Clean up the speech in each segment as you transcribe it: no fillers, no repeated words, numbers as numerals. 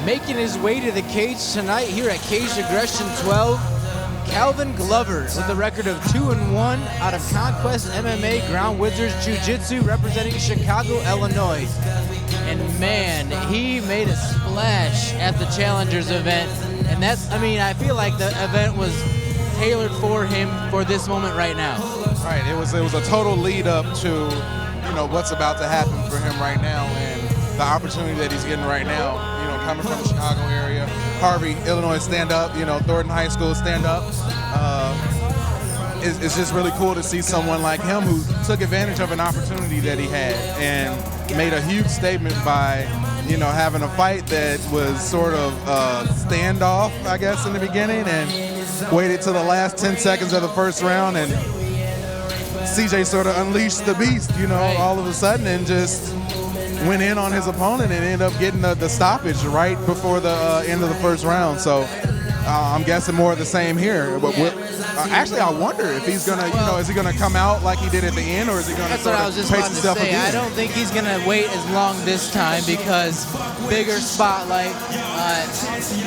Making his way to the cage tonight here at Caged Aggression 12, Calvin Glover with a record of 2-1 out of Conquest MMA Ground Wizards Jiu-Jitsu representing Chicago, Illinois. And man, he made a splash at the Challengers event. And that's, I mean, I feel like the event was tailored for him for this moment right now. Right, it was a total lead up to, you know, what's about to happen for him right now and the opportunity that he's getting right now, you know, coming from the Chicago area. Harvey, Illinois, stand up, you know, Thornton High School, stand up. It's just really cool to see someone like him who took advantage of an opportunity that he had and made a huge statement by, you know, having a fight that was sort of standoff, I guess, in the beginning, and waited till the last 10 seconds of the first round, and CJ sort of unleashed the beast, you know, all of a sudden, and just went in on his opponent and ended up getting the stoppage right before the end of the first round. So I'm guessing more of the same here. But actually, I wonder if he's gonna, you know, is he gonna come out like he did at the end, or is he gonna sort of pace himself again? I don't think he's gonna wait as long this time because bigger spotlight.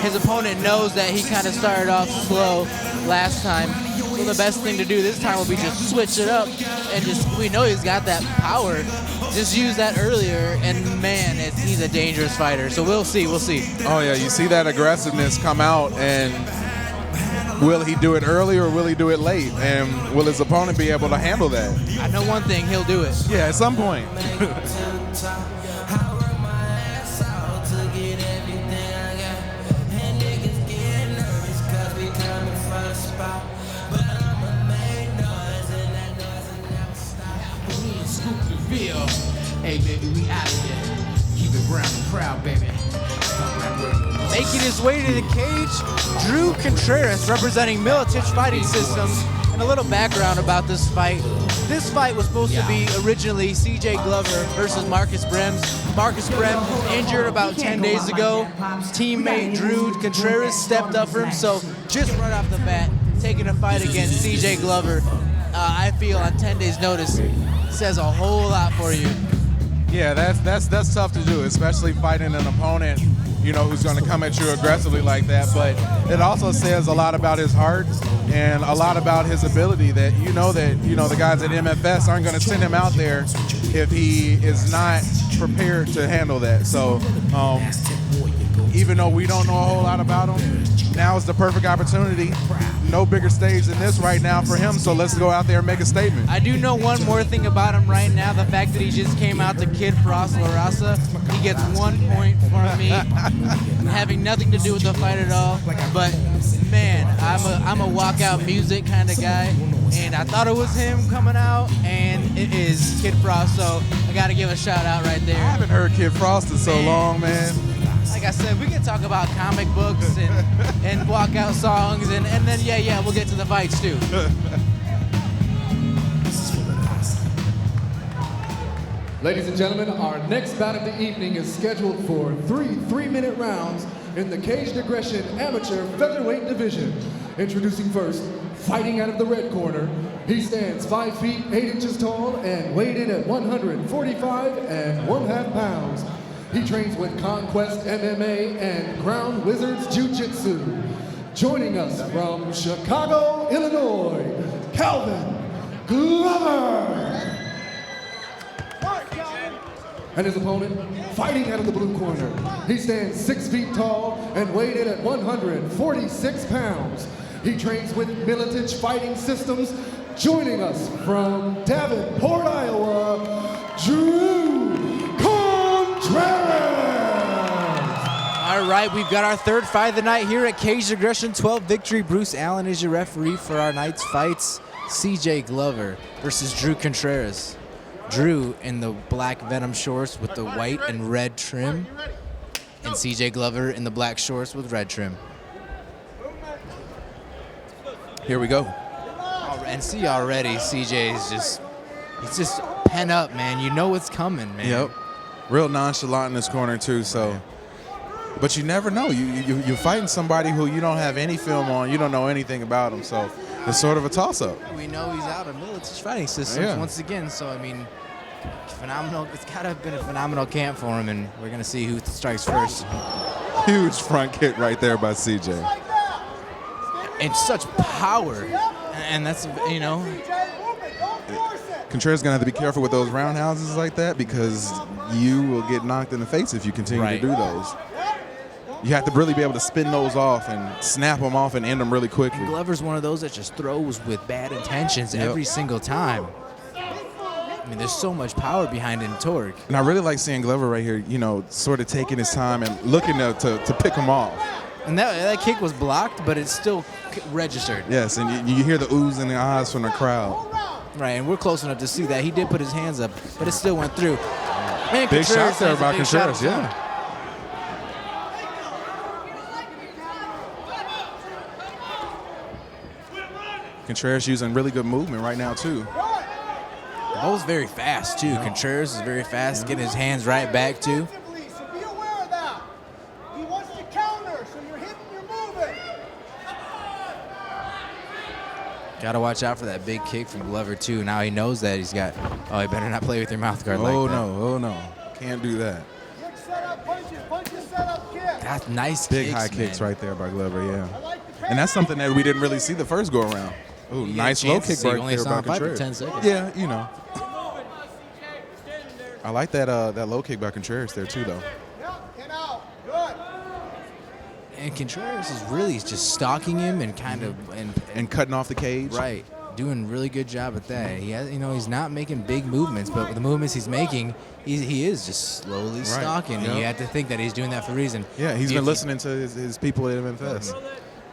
His opponent knows that he kind of started off slow last time. So the best thing to do this time will be just switch it up and we know he's got that power. Just use that earlier, and man, he's a dangerous fighter. So we'll see. Oh yeah, you see that aggressiveness come out, and will he do it early or will he do it late? And will his opponent be able to handle that? I know one thing, he'll do it. Yeah, at some point. Hey baby, we out of here. Keep it brown and proud, baby. Making his way to the cage, Drew Contreras representing Militich Fighting Systems. And a little background about this fight. This fight was supposed to be originally CJ Glover versus Marcus Brems. Marcus Brems injured about 10 days ago. His teammate Drew Contreras stepped up for him. So just right off the bat, taking a fight against CJ Glover, I feel on 10 days notice says a whole lot for you. Yeah, that's tough to do, especially fighting an opponent, you know, who's going to come at you aggressively like that. But it also says a lot about his heart and a lot about his ability that the guys at MFS aren't going to send him out there if he is not prepared to handle that. So even though we don't know a whole lot about him, now is the perfect opportunity. No bigger stage than this right now for him, so let's go out there and make a statement. I do know one more thing about him right now, the fact that he just came out to Kid Frost La Raza. He gets 1 point from me, having nothing to do with the fight at all. But man, I'm a walkout music kind of guy, and I thought it was him coming out, and it is Kid Frost, so I got to give a shout out right there. I haven't heard Kid Frost in so long, man. Like I said, we can talk about comic books and walkout songs, and then, yeah, we'll get to the fights, too. Ladies and gentlemen, our next bout of the evening is scheduled for three-minute rounds in the Caged Aggression Amateur Featherweight Division. Introducing first, fighting out of the red corner. He stands 5 feet 8 inches tall and weighed in at 145 1/2 pounds. He trains with Conquest MMA and Ground Wizards Jiu-Jitsu. Joining us from Chicago, Illinois, Calvin Glover. And his opponent, fighting out of the blue corner. He stands 6 feet tall and weighed in at 146 pounds. He trains with Militich Fighting Systems. Joining us from Davenport, Iowa, Drew Contreras. All right, we've got our third fight of the night here at Caged Aggression 12 Victory. Bruce Allen is your referee for our night's fights. CJ Glover versus Drew Contreras. Drew in the black Venom shorts with the white and red trim, and CJ Glover in the black shorts with red trim. Here we go. And see already, CJ is he's just pent up, man. You know what's coming, man. Yep. Real nonchalant in this corner too, so. But you never know. You're fighting somebody who you don't have any film on. You don't know anything about him, so it's sort of a toss-up. We know he's out of Militich Fighting Systems once again, so I mean, phenomenal. It's gotta have been a phenomenal camp for him, and we're gonna see who strikes first. Huge front kick right there by CJ. And such power. And that's, you know. Contreras is going to have to be careful with those roundhouses like that because you will get knocked in the face if you continue to do those. You have to really be able to spin those off and snap them off and end them really quickly. And Glover's one of those that just throws with bad intentions every single time. I mean, there's so much power behind it in torque. And I really like seeing Glover right here, you know, sort of taking his time and looking to pick him off. And that kick was blocked, but it's still registered. Yes, and you hear the oohs and the ahs from the crowd. Right, and we're close enough to see that. He did put his hands up, but it still went through. Man, big shot there by Contreras, yeah. Contreras using really good movement right now, too. Bo's very fast, too. Contreras is very fast, getting his hands right back, too. So be aware of that. He wants to counter, so you're hitting, you're moving. Got to watch out for that big kick from Glover, too. Now he knows that he's got, oh, you better not play with your mouth guard like that. Oh, no. Can't do that. Kick set up, punches set up, kick. That's nice Big kicks, high kicks man. right there by Glover, yeah. And that's something that we didn't really see the first go around. Ooh, nice low kick right there by Contreras. 10 seconds. Yeah, you know. I like that low kick by Contreras there too, though. Get out. Good. And Contreras is really just stalking him and kind of and cutting off the cage. Right, doing a really good job at that. He has, you know, he's not making big movements, but with the movements he's making, he is just slowly stalking. And you have to think that he's doing that for a reason. Yeah, he's been listening to his people at MFS.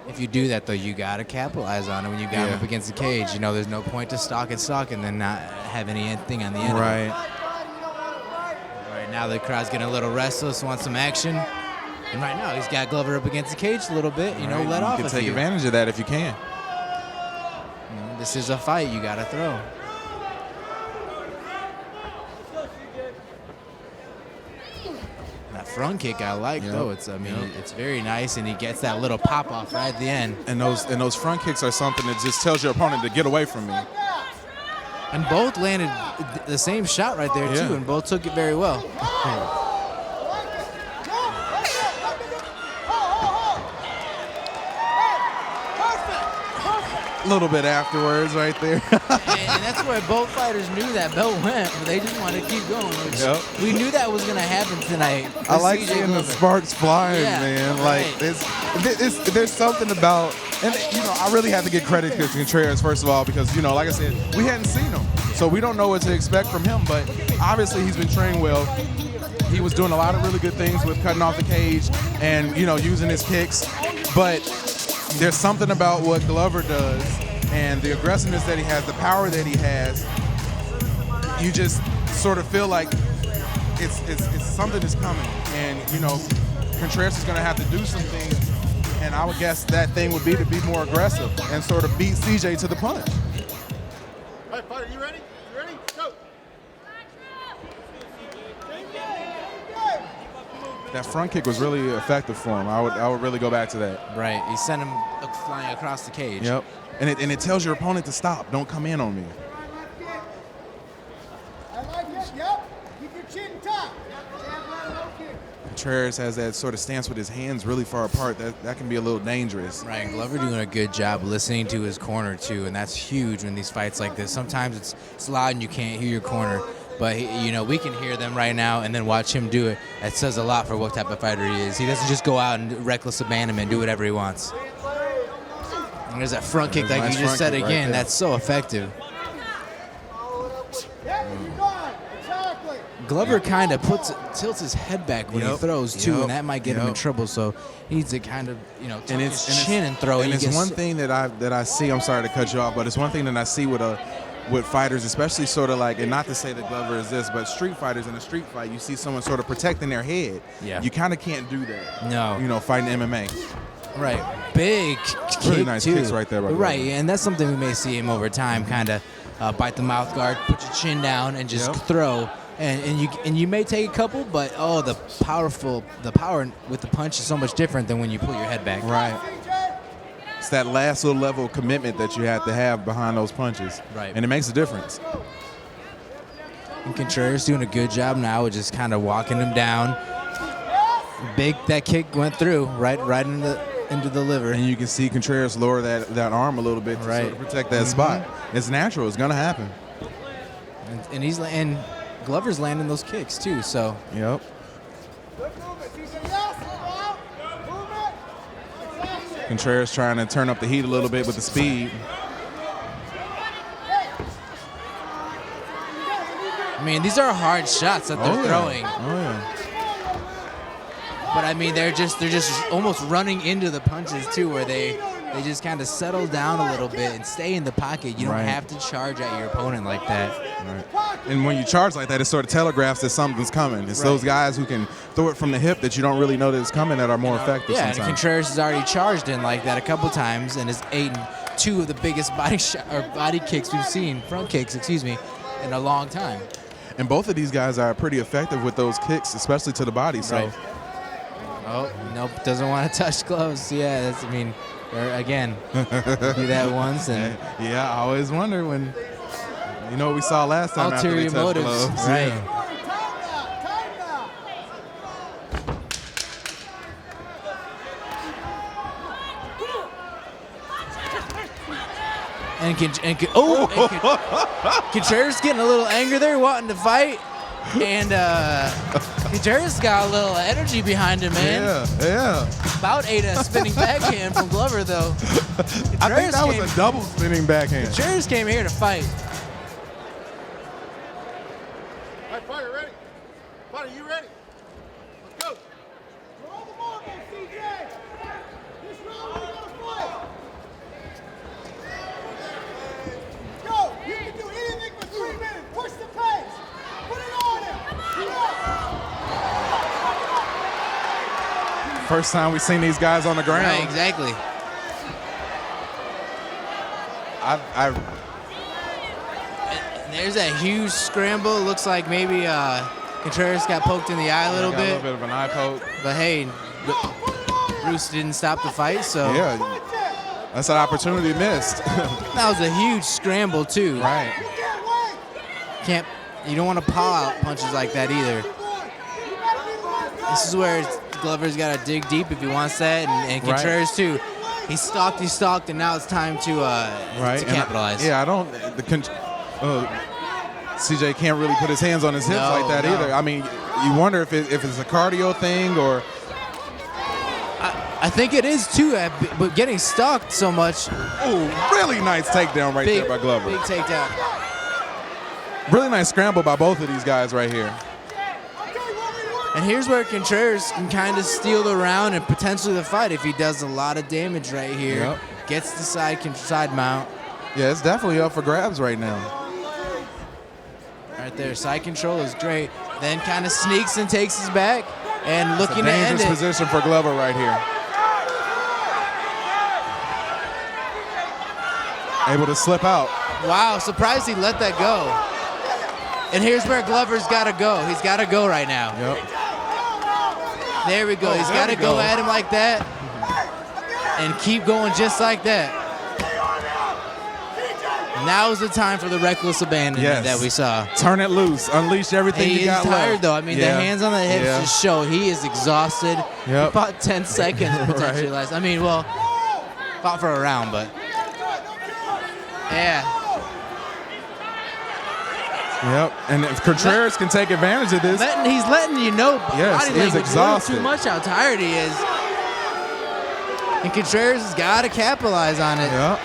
If you do that, though, you got to capitalize on it when you got him up against the cage. You know, there's no point to stalk and then not have anything on the end of it. Right now, the crowd's getting a little restless, wants some action. And right now, he's got Glover up against the cage a little bit. You know, let off a few. You can take advantage of that if you can. This is a fight. You got to throw. That front kick I like though. It's it's very nice, and he gets that little pop off right at the end. And those front kicks are something that just tells your opponent to get away from me. And both landed the same shot right there too, and both took it very well. A little bit afterwards right there. And that's where both fighters knew that belt went, but they just wanted to keep going. We knew that was going to happen tonight. I like seeing the sparks flying, man. Like, there's something about, and you know, I really have to give credit to Contreras, first of all, because, you know, like I said, we hadn't seen him. So we don't know what to expect from him, but obviously he's been trained well. He was doing a lot of really good things with cutting off the cage and, you know, using his kicks. But there's something about what Glover does and the aggressiveness that he has, the power that he has. You just sort of feel like it's something that's coming. And, you know, Contreras is going to have to do some things. And I would guess that thing would be to be more aggressive and sort of beat CJ to the punch. All right, fighter, you ready? You ready? Go. That front kick was really effective for him. I would really go back to that. Right, he sent him flying across the cage. Yep, and it tells your opponent to stop. Don't come in on me. I like it. Yep. Keep your chin tucked. Contreras has that sort of stance with his hands really far apart. That can be a little dangerous. Right, and Glover doing a good job listening to his corner too, and that's huge in these fights like this. Sometimes it's loud and you can't hear your corner, but you know, we can hear them right now and then watch him do it. That says a lot for what type of fighter he is. He doesn't just go out and reckless abandonment, do whatever he wants. And there's that front kick, like you just said again. That's so effective. Glover kind of tilts his head back when he throws too, and that might get him in trouble. So he needs to kind of, you know, tuck his chin and throw. And it's one thing that I see. I'm sorry to cut you off, but it's one thing that I see with fighters, especially sort of like, and not to say that Glover is this, but street fighters in a street fight, you see someone sort of protecting their head. Yeah. You kind of can't do that. No. You know, fighting MMA. Right. Big really kick nice too. Kicks right there. By right, Glover. and that's something we may see him over time, kind of bite the mouth guard, put your chin down, and just throw. And you may take a couple, but the power with the punch is so much different than when you pull your head back. Right. It's that last little level of commitment that you have to have behind those punches. Right. And it makes a difference. And Contreras doing a good job now with just kind of walking him down. That kick went through right into the liver. And you can see Contreras lower that arm a little bit to sort of protect that spot. It's natural. It's going to happen. And Glover's landing those kicks too. So. Yep. Contreras trying to turn up the heat a little bit with the speed. I mean, these are hard shots that they're throwing. Oh yeah. But I mean, they're just almost running into the punches too, where they just kind of settle down a little bit and stay in the pocket. You don't have to charge at your opponent like that. Right. And when you charge like that, it sort of telegraphs that something's coming. It's those guys who can throw it from the hip that you don't really know that it's coming that are more effective sometimes. And Contreras has already charged in like that a couple times and has eaten 2 of the biggest body kicks we've seen, front kicks, excuse me, in a long time. And both of these guys are pretty effective with those kicks, especially to the body. So. Right. Oh, nope, doesn't want to touch gloves. Yeah, that's, I mean, again, do that once. And yeah, I always wonder when, you know what we saw last time after they ulterior touched motives. gloves. Right. Yeah. Contreras getting a little angry there, wanting to fight. And Contreras got a little energy behind him, man. Yeah. About ate a spinning backhand from Glover, though. I think that was a double spinning backhand. Contreras came here to fight. All right, fighter, ready? Fighter, you ready? Let's go. Throw the ball, CJ. This round we're gonna fight. Go. You can do anything for 3 minutes. Push the pace. Put it on him. First time we've seen these guys on the ground. Right, exactly. I There's that huge scramble. Looks like maybe Contreras got poked in the eye a little got bit. a little bit of an eye poke. But hey, Bruce didn't stop the fight, so Yeah, that's an opportunity missed. that was a huge scramble too. Right. You don't want to paw out punches like that either. This is where Glover's got to dig deep if he wants that, and Contreras too. He stalked, and now it's time to capitalize. CJ can't really put his hands on his hips like that either. I mean, you wonder if it's a cardio thing or. I think it is too, but getting stalked so much. Oh, really nice takedown right there by Glover. Big takedown. Really nice scramble by both of these guys right here. And here's where Contreras can kind of steal the round and potentially the fight if he does a lot of damage right here. Yep. Gets the side mount. Yeah, it's definitely up for grabs right now. Right there, side control is great. Then kind of sneaks and takes his back and looking to end it. Dangerous position for Glover right here. Able to slip out. Wow, surprised he let that go. And here's where Glover's got to go. He's got to go right now. Yep. There we go. He's got to go at him like that and keep going just like that. Now is the time for the reckless abandonment that we saw. Turn it loose. Unleash everything you got left. He is tired, though. I mean, the hands on the hips just show he is exhausted. Yep. About 10 seconds potentially less. I mean, well, fought for a round, but yeah. Yep. And if Contreras can take advantage of this. He's letting you know yes, body language exhausted. Too much how tired he is. And Contreras has got to capitalize on it. Yep.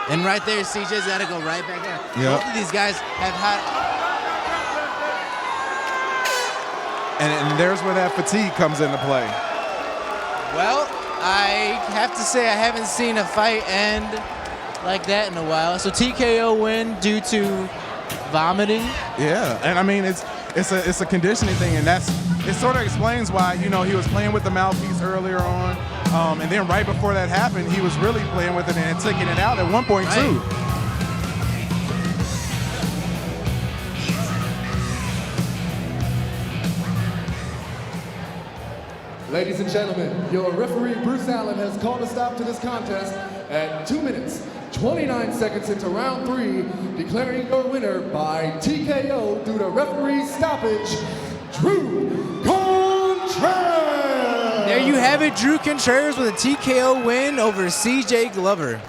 And right there, CJ's got to go right back in. Yep. Both of these guys have had. And there's where that fatigue comes into play. Well, I have to say I haven't seen a fight end like that in a while. So TKO win due to vomiting. Yeah, and I mean it's a conditioning thing, and it sort of explains why he was playing with the mouthpiece earlier on, and then right before that happened, he was really playing with it and taking it out at one point too. Ladies and gentlemen, your referee Bruce Allen has called a stop to this contest at 2 minutes, 29 seconds into round 3, declaring your winner by TKO due to referee stoppage, Drew Contreras. There you have it, Drew Contreras with a TKO win over CJ Glover.